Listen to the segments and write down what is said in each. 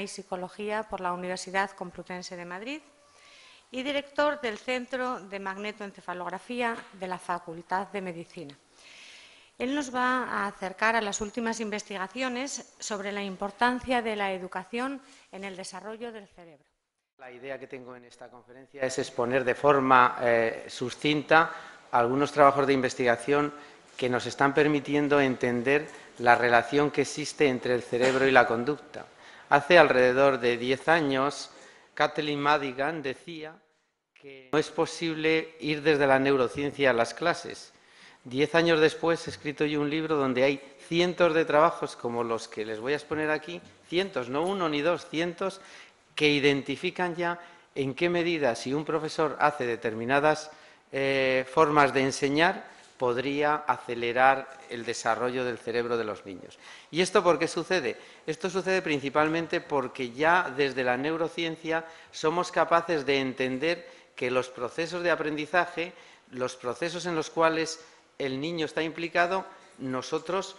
y Psicología por la Universidad Complutense de Madrid y director del Centro de Magnetoencefalografía de la Facultad de Medicina. Él nos va a acercar a las últimas investigaciones sobre la importancia de la educación en el desarrollo del cerebro. La idea que tengo en esta conferencia es exponer de forma sucinta algunos trabajos de investigación que nos están permitiendo entender la relación que existe entre el cerebro y la conducta. Hace alrededor de 10 años, Kathleen Madigan decía que no es posible ir desde la neurociencia a las clases. 10 años después he escrito yo un libro donde hay cientos de trabajos como los que les voy a exponer aquí, cientos, no uno ni dos, cientos, que identifican ya en qué medida, si un profesor hace determinadas formas de enseñar, podría acelerar el desarrollo del cerebro de los niños. ¿Y esto por qué sucede? Esto sucede principalmente porque ya desde la neurociencia somos capaces de entender que los procesos de aprendizaje, los procesos en los cuales el niño está implicado, nosotros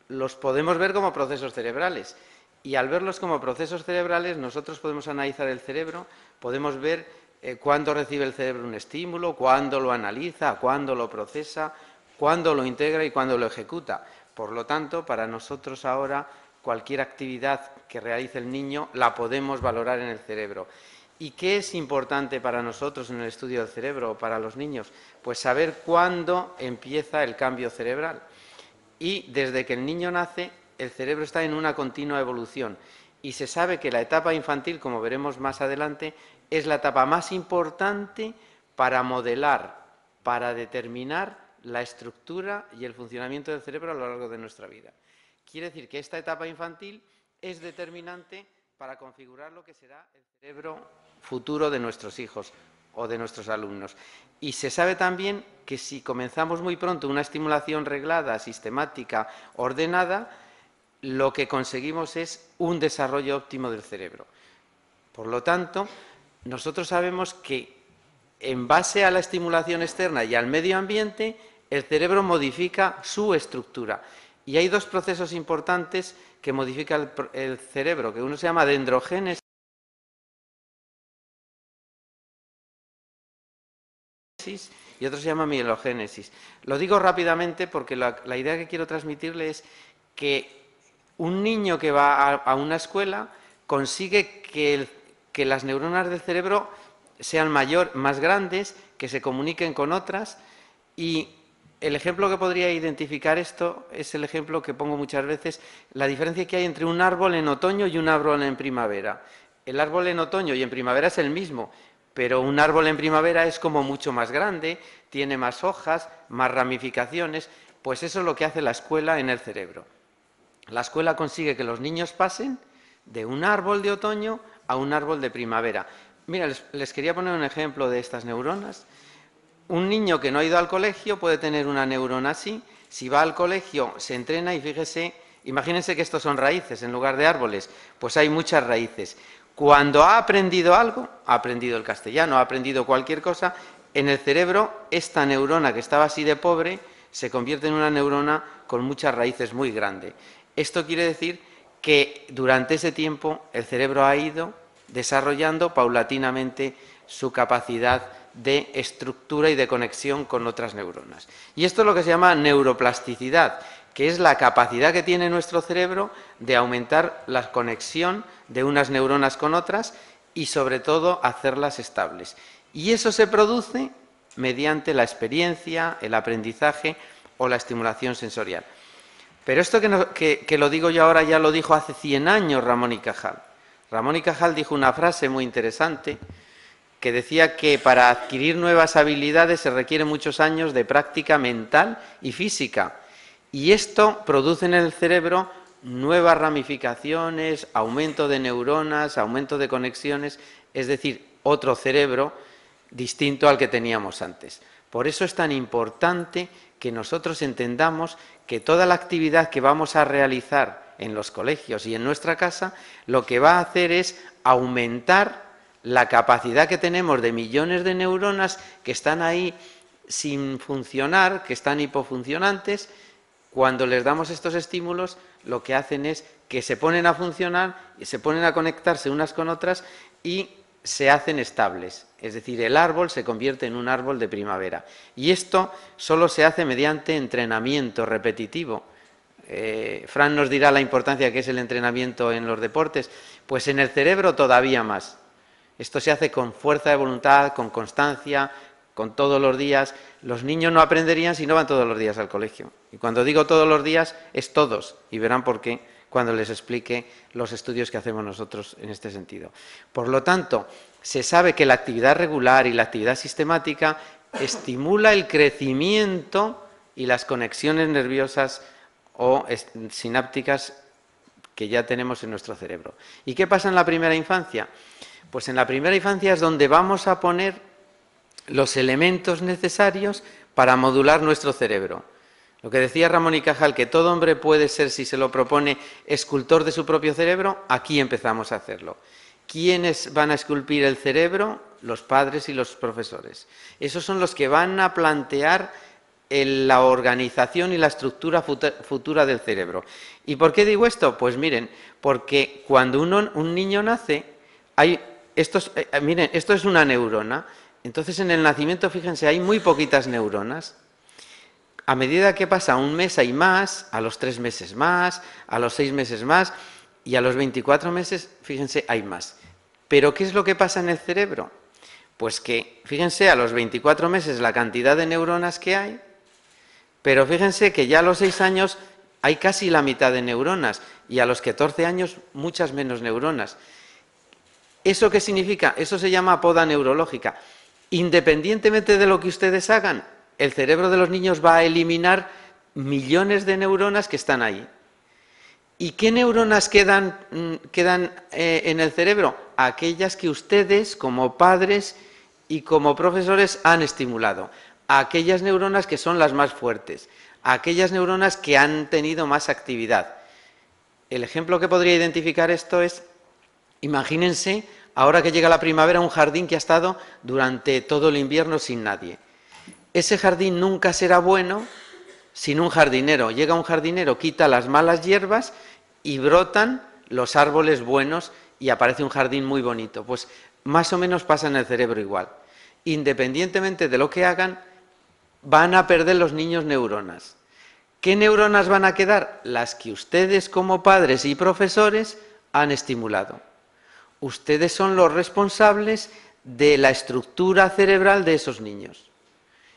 los podemos ver como procesos cerebrales. Y al verlos como procesos cerebrales, nosotros podemos analizar el cerebro, podemos ver cuándo recibe el cerebro un estímulo, cuándo lo analiza, cuándo lo procesa, cuándo lo integra y cuándo lo ejecuta. Por lo tanto, para nosotros ahora, cualquier actividad que realice el niño la podemos valorar en el cerebro. ¿Y qué es importante para nosotros en el estudio del cerebro o para los niños? Pues saber cuándo empieza el cambio cerebral. Y desde que el niño nace, el cerebro está en una continua evolución y se sabe que la etapa infantil, como veremos más adelante, es la etapa más importante para modelar, para determinar la estructura y el funcionamiento del cerebro a lo largo de nuestra vida. Quiere decir que esta etapa infantil es determinante para configurar lo que será el cerebro futuro de nuestros hijos o de nuestros alumnos. Y se sabe también que si comenzamos muy pronto una estimulación reglada, sistemática, ordenada, lo que conseguimos es un desarrollo óptimo del cerebro. Por lo tanto, nosotros sabemos que en base a la estimulación externa y al medio ambiente, el cerebro modifica su estructura. Y hay dos procesos importantes que modifican el cerebro, que uno se llama dendrogénesis y otro se llama mielogénesis. Lo digo rápidamente porque la idea que quiero transmitirle es que un niño que va a una escuela consigue que las neuronas del cerebro sean más grandes, que se comuniquen con otras, y el ejemplo que podría identificar esto es el ejemplo que pongo muchas veces, la diferencia que hay entre un árbol en otoño y un árbol en primavera. El árbol en otoño y en primavera es el mismo, pero un árbol en primavera es como mucho más grande, tiene más hojas, más ramificaciones. Pues eso es lo que hace la escuela en el cerebro. La escuela consigue que los niños pasen de un árbol de otoño a un árbol de primavera. Mira, les quería poner un ejemplo de estas neuronas. Un niño que no ha ido al colegio puede tener una neurona así. Si va al colegio, se entrena y fíjese, imagínense que estos son raíces en lugar de árboles, pues hay muchas raíces. Cuando ha aprendido algo, ha aprendido el castellano, ha aprendido cualquier cosa, en el cerebro esta neurona que estaba así de pobre se convierte en una neurona con muchas raíces muy grandes. Esto quiere decir que durante ese tiempo el cerebro ha ido desarrollando paulatinamente su capacidad de estructura y de conexión con otras neuronas. Y esto es lo que se llama neuroplasticidad, que es la capacidad que tiene nuestro cerebro de aumentar la conexión de unas neuronas con otras y sobre todo hacerlas estables. Y eso se produce mediante la experiencia, el aprendizaje o la estimulación sensorial. Pero esto que lo digo yo ahora ya lo dijo hace 100 años Ramón y Cajal. Ramón y Cajal dijo una frase muy interesante que decía que para adquirir nuevas habilidades se requieren muchos años de práctica mental y física. Y esto produce en el cerebro nuevas ramificaciones, aumento de neuronas, aumento de conexiones, es decir, otro cerebro distinto al que teníamos antes. Por eso es tan importante que nosotros entendamos que toda la actividad que vamos a realizar en los colegios y en nuestra casa, lo que va a hacer es aumentar la capacidad que tenemos de millones de neuronas que están ahí sin funcionar, que están hipofuncionantes. cuando les damos estos estímulos, lo que hacen es que se ponen a funcionar, se ponen a conectarse unas con otras y se hacen estables. Es decir, el árbol se convierte en un árbol de primavera. Y esto solo se hace mediante entrenamiento repetitivo. Fran nos dirá la importancia que es el entrenamiento en los deportes. Pues en el cerebro todavía más. Esto se hace con fuerza de voluntad, con constancia, con todos los días. Los niños no aprenderían si no van todos los días al colegio. Y cuando digo todos los días, es todos. Y verán por qué cuando les explique los estudios que hacemos nosotros en este sentido. Por lo tanto, se sabe que la actividad regular y la actividad sistemática estimula el crecimiento y las conexiones nerviosas o sinápticas que ya tenemos en nuestro cerebro. ¿Y qué pasa en la primera infancia? Pues en la primera infancia es donde vamos a poner los elementos necesarios para modular nuestro cerebro. Lo que decía Ramón y Cajal, que todo hombre puede ser, si se lo propone, escultor de su propio cerebro, aquí empezamos a hacerlo. ¿Quiénes van a esculpir el cerebro? Los padres y los profesores. Esos son los que van a plantear la organización y la estructura futura del cerebro. ¿Y por qué digo esto? Pues miren, porque cuando un niño nace, miren, esto es una neurona. Entonces, en el nacimiento, fíjense, hay muy poquitas neuronas. A medida que pasa un mes hay más, a los 3 meses más, a los 6 meses más, y a los 24 meses, fíjense, hay más. ¿Pero qué es lo que pasa en el cerebro? Pues que, fíjense, a los 24 meses la cantidad de neuronas que hay, pero fíjense que ya a los 6 años hay casi la mitad de neuronas, y a los 14 años muchas menos neuronas. ¿Eso qué significa? Eso se llama poda neurológica. Independientemente de lo que ustedes hagan, el cerebro de los niños va a eliminar millones de neuronas que están ahí. ¿Y qué neuronas quedan en el cerebro? Aquellas que ustedes, como padres y como profesores, han estimulado. Aquellas neuronas que son las más fuertes. Aquellas neuronas que han tenido más actividad. El ejemplo que podría identificar esto es, imagínense, ahora que llega la primavera, un jardín que ha estado durante todo el invierno sin nadie. Ese jardín nunca será bueno sin un jardinero. Llega un jardinero, quita las malas hierbas y brotan los árboles buenos y aparece un jardín muy bonito. Pues más o menos pasa en el cerebro igual. Independientemente de lo que hagan, van a perder los niños neuronas. ¿Qué neuronas van a quedar? Las que ustedes como padres y profesores han estimulado. Ustedes son los responsables de la estructura cerebral de esos niños.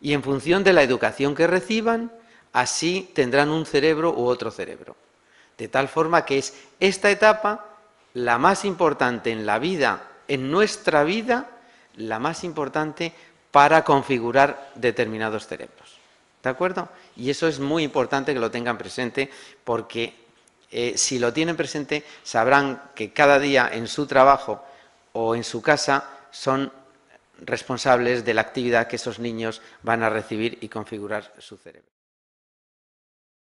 Y en función de la educación que reciban, así tendrán un cerebro u otro cerebro. De tal forma que es esta etapa la más importante en la vida, en nuestra vida, la más importante para configurar determinados cerebros. ¿De acuerdo? Y eso es muy importante que lo tengan presente, porque si lo tienen presente sabrán que cada día en su trabajo o en su casa son responsables de la actividad que esos niños van a recibir y configurar su cerebro.